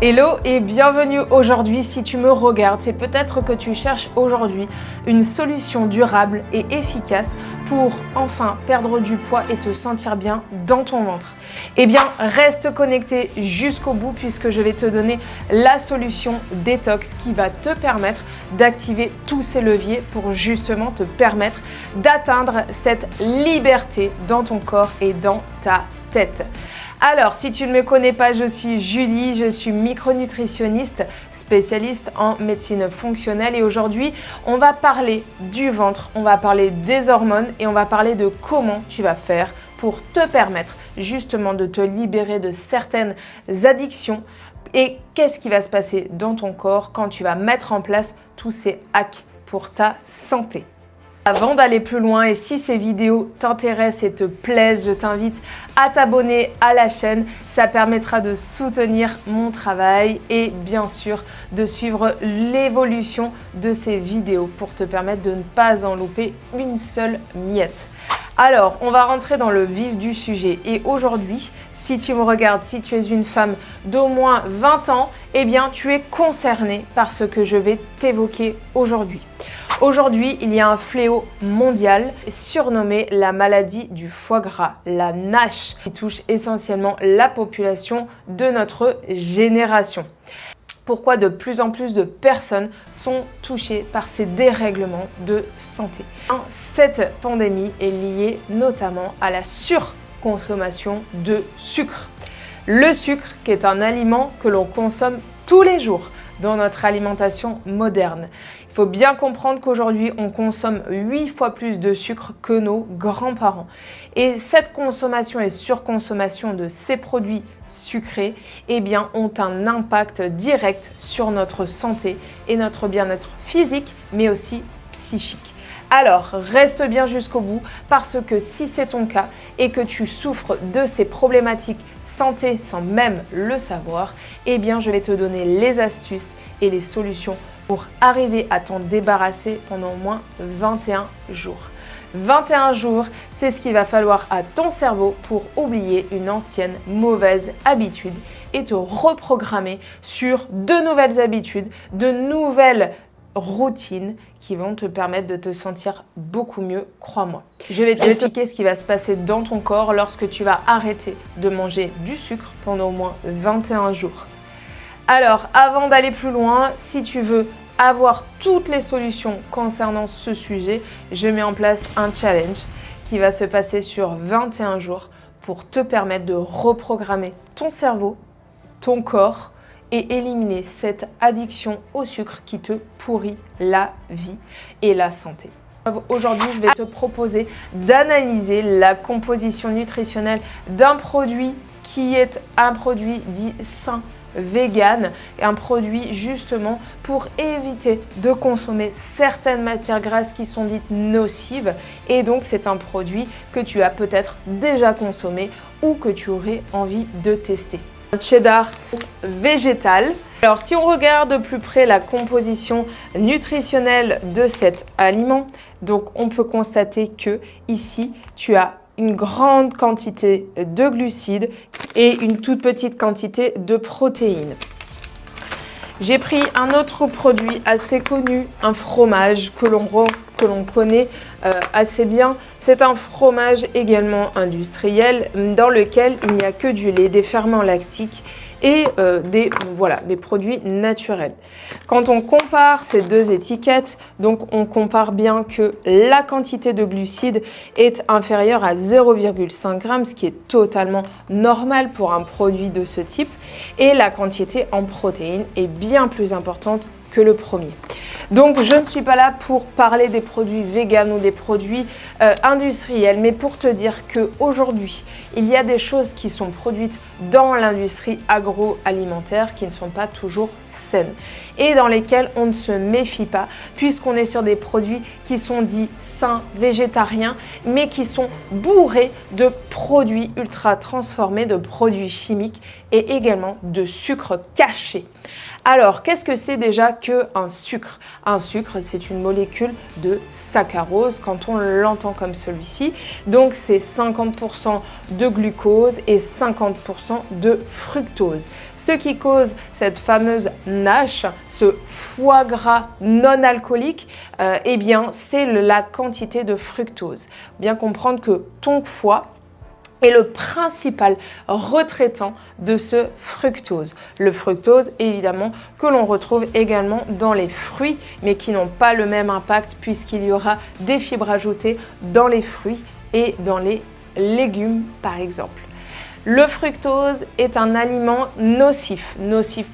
Hello et bienvenue aujourd'hui. Si tu me regardes, c'est peut-être que tu cherches aujourd'hui une solution durable et efficace pour enfin perdre du poids et te sentir bien dans ton ventre. Eh bien, reste connecté jusqu'au bout puisque je vais te donner la solution détox qui va te permettre d'activer tous ces leviers pour justement te permettre d'atteindre cette liberté dans ton corps et dans ta tête. Alors, si tu ne me connais pas, je suis Julie, je suis micronutritionniste, spécialiste en médecine fonctionnelle et aujourd'hui, on va parler du ventre, on va parler des hormones et on va parler de comment tu vas faire pour te permettre justement de te libérer de certaines addictions et qu'est-ce qui va se passer dans ton corps quand tu vas mettre en place tous ces hacks pour ta santé. Avant d'aller plus loin et si ces vidéos t'intéressent et te plaisent, je t'invite à t'abonner à la chaîne. Ça permettra de soutenir mon travail et bien sûr de suivre l'évolution de ces vidéos pour te permettre de ne pas en louper une seule miette. Alors, on va rentrer dans le vif du sujet et aujourd'hui, si tu me regardes, si tu es une femme d'au moins 20 ans, eh bien, tu es concernée par ce que je vais t'évoquer aujourd'hui. Aujourd'hui, il y a un fléau mondial surnommé la maladie du foie gras, la NASH, qui touche essentiellement la population de notre génération. Pourquoi de plus en plus de personnes sont touchées par ces dérèglements de santé. Cette pandémie est liée notamment à la surconsommation de sucre. Le sucre qui est un aliment que l'on consomme tous les jours dans notre alimentation moderne. Il faut bien comprendre qu'aujourd'hui, on consomme 8 fois plus de sucre que nos grands-parents. Et cette consommation et surconsommation de ces produits sucrés, eh bien, ont un impact direct sur notre santé et notre bien-être physique, mais aussi psychique. Alors, reste bien jusqu'au bout parce que si c'est ton cas et que tu souffres de ces problématiques santé sans même le savoir, eh bien, je vais te donner les astuces et les solutions pour arriver à t'en débarrasser pendant au moins 21 jours. 21 jours, c'est ce qu'il va falloir à ton cerveau pour oublier une ancienne mauvaise habitude et te reprogrammer sur de nouvelles habitudes, de nouvelles routines qui vont te permettre de te sentir beaucoup mieux, crois-moi. Je vais t'expliquer ce qui va se passer dans ton corps lorsque tu vas arrêter de manger du sucre pendant au moins 21 jours. Alors, avant d'aller plus loin, si tu veux avoir toutes les solutions concernant ce sujet, je mets en place un challenge qui va se passer sur 21 jours pour te permettre de reprogrammer ton cerveau, ton corps et éliminer cette addiction au sucre qui te pourrit la vie et la santé. Aujourd'hui, je vais te proposer d'analyser la composition nutritionnelle d'un produit qui est un produit dit sain, vegan, un produit justement pour éviter de consommer certaines matières grasses qui sont dites nocives et donc c'est un produit que tu as peut-être déjà consommé ou que tu aurais envie de tester. Un cheddar végétal. Alors si on regarde de plus près la composition nutritionnelle de cet aliment, donc on peut constater que ici tu as une grande quantité de glucides et une toute petite quantité de protéines. J'ai pris un autre produit assez connu, un fromage que l'on connaît assez bien. C'est un fromage également industriel dans lequel il n'y a que du lait, des ferments lactiques et des produits naturels. Quand on compare ces deux étiquettes, donc on compare bien que la quantité de glucides est inférieure à 0,5 g, ce qui est totalement normal pour un produit de ce type, et la quantité en protéines est bien plus importante que le premier. Donc je ne suis pas là pour parler des produits véganes ou des produits industriels, mais pour te dire qu'aujourd'hui, il y a des choses qui sont produites dans l'industrie agroalimentaire qui ne sont pas toujours saines et dans lesquelles on ne se méfie pas puisqu'on est sur des produits qui sont dits sains, végétariens, mais qui sont bourrés de produits ultra transformés, de produits chimiques et également de sucre caché. Alors, qu'est-ce que c'est déjà qu'un sucre ? sucre. Un sucre, c'est une molécule de saccharose quand on l'entend comme celui-ci. Donc c'est 50% de glucose et 50% de fructose. Ce qui cause cette fameuse NASH, ce foie gras non alcoolique, eh bien c'est la quantité de fructose. Bien comprendre que ton foie est le principal retraitant de ce fructose. Le fructose, évidemment, que l'on retrouve également dans les fruits, mais qui n'ont pas le même impact puisqu'il y aura des fibres ajoutées dans les fruits et dans les légumes, par exemple. Le fructose est un aliment nocif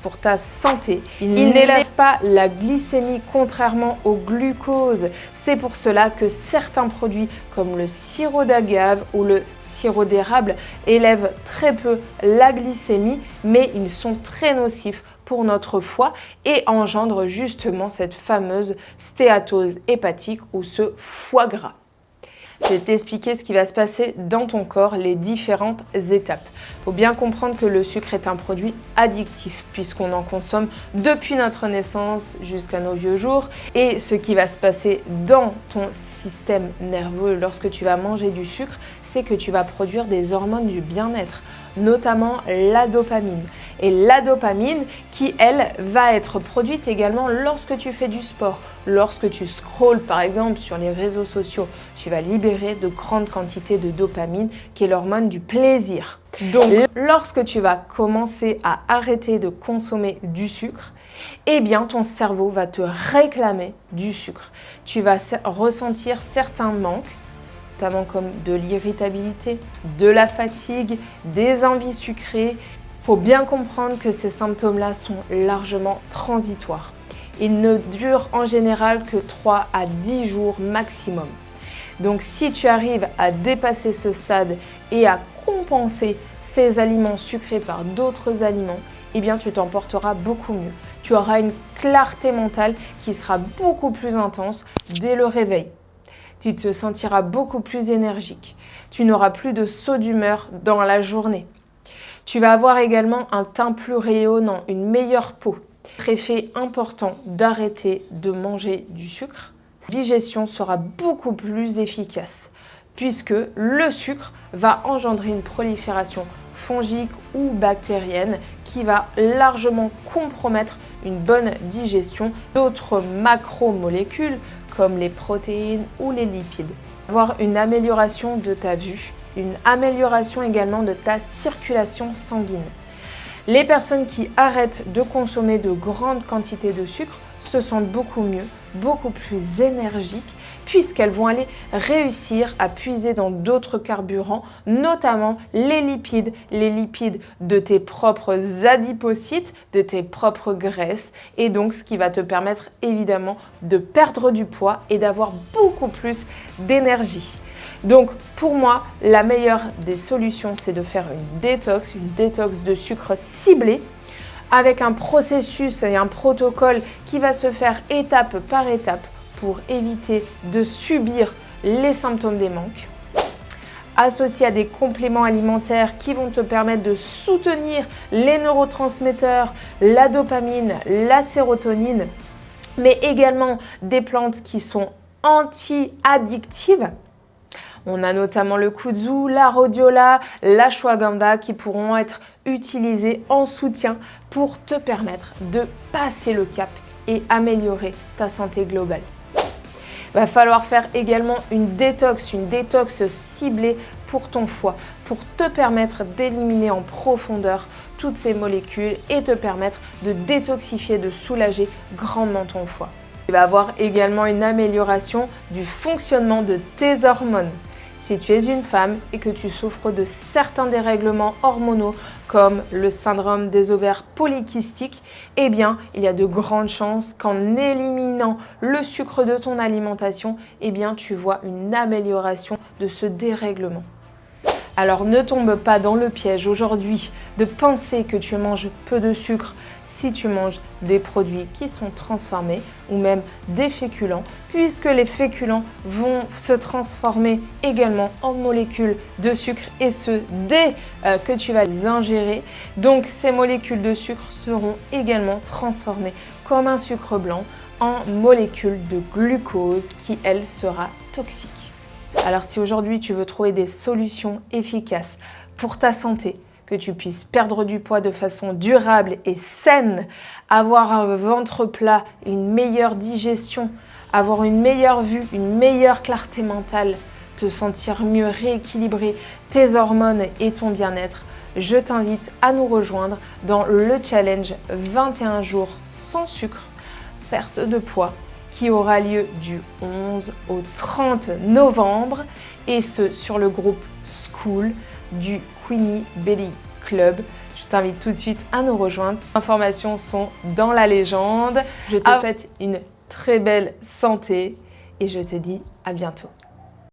pour ta santé. Il n'élève pas la glycémie contrairement au glucose. C'est pour cela que certains produits comme le sirop d'agave ou le sirop d'érable élèvent très peu la glycémie, mais ils sont très nocifs pour notre foie et engendrent justement cette fameuse stéatose hépatique ou ce foie gras. Je vais t'expliquer ce qui va se passer dans ton corps, les différentes étapes. Il faut bien comprendre que le sucre est un produit addictif puisqu'on en consomme depuis notre naissance jusqu'à nos vieux jours. Et ce qui va se passer dans ton système nerveux lorsque tu vas manger du sucre, c'est que tu vas produire des hormones du bien-être, notamment la dopamine. Et la dopamine qui, elle, va être produite également lorsque tu fais du sport. Lorsque tu scrolles par exemple sur les réseaux sociaux, tu vas libérer de grandes quantités de dopamine qui est l'hormone du plaisir. Donc, lorsque tu vas commencer à arrêter de consommer du sucre, eh bien ton cerveau va te réclamer du sucre. Tu vas ressentir certains manques, notamment comme de l'irritabilité, de la fatigue, des envies sucrées. Il faut bien comprendre que ces symptômes-là sont largement transitoires. Ils ne durent en général que 3 à 10 jours maximum. Donc si tu arrives à dépasser ce stade et à compenser ces aliments sucrés par d'autres aliments, eh bien tu t'en porteras beaucoup mieux. Tu auras une clarté mentale qui sera beaucoup plus intense dès le réveil. Tu te sentiras beaucoup plus énergique. Tu n'auras plus de sauts d'humeur dans la journée. Tu vas avoir également un teint plus rayonnant, une meilleure peau. Très fait important d'arrêter de manger du sucre. La digestion sera beaucoup plus efficace puisque le sucre va engendrer une prolifération fongique ou bactérienne qui va largement compromettre une bonne digestion d'autres macromolécules comme les protéines ou les lipides. Avoir une amélioration de ta vue, une amélioration également de ta circulation sanguine. Les personnes qui arrêtent de consommer de grandes quantités de sucre se sentent beaucoup mieux, beaucoup plus énergiques, puisqu'elles vont aller réussir à puiser dans d'autres carburants, notamment les lipides de tes propres adipocytes, de tes propres graisses, et donc ce qui va te permettre évidemment de perdre du poids et d'avoir beaucoup plus d'énergie. Donc pour moi, la meilleure des solutions, c'est de faire une détox de sucre ciblée avec un processus et un protocole qui va se faire étape par étape pour éviter de subir les symptômes des manques, associé à des compléments alimentaires qui vont te permettre de soutenir les neurotransmetteurs, la dopamine, la sérotonine, mais également des plantes qui sont anti-addictives. On a notamment le kudzu, la rhodiola, l'ashwagandha qui pourront être utilisés en soutien pour te permettre de passer le cap et améliorer ta santé globale. Il va falloir faire également une détox ciblée pour ton foie, pour te permettre d'éliminer en profondeur toutes ces molécules et te permettre de détoxifier, de soulager grandement ton foie. Il va avoir également une amélioration du fonctionnement de tes hormones. Si tu es une femme et que tu souffres de certains dérèglements hormonaux comme le syndrome des ovaires polykystiques, eh bien, il y a de grandes chances qu'en éliminant le sucre de ton alimentation, eh bien, tu vois une amélioration de ce dérèglement. Alors ne tombe pas dans le piège aujourd'hui de penser que tu manges peu de sucre si tu manges des produits qui sont transformés ou même des féculents, puisque les féculents vont se transformer également en molécules de sucre et ce dès que tu vas les ingérer. Donc ces molécules de sucre seront également transformées comme un sucre blanc, en molécules de glucose qui, elle, sera toxique. Alors si aujourd'hui tu veux trouver des solutions efficaces pour ta santé, que tu puisses perdre du poids de façon durable et saine, avoir un ventre plat, une meilleure digestion, avoir une meilleure vue, une meilleure clarté mentale, te sentir mieux rééquilibrer tes hormones et ton bien-être, je t'invite à nous rejoindre dans le challenge 21 jours sans sucre, perte de poids, qui aura lieu du 11 au 30 novembre et ce sur le groupe School du Queenie Belly Club. Je t'invite tout de suite à nous rejoindre. Les informations sont dans la légende. Je te souhaite une très belle santé et je te dis à bientôt.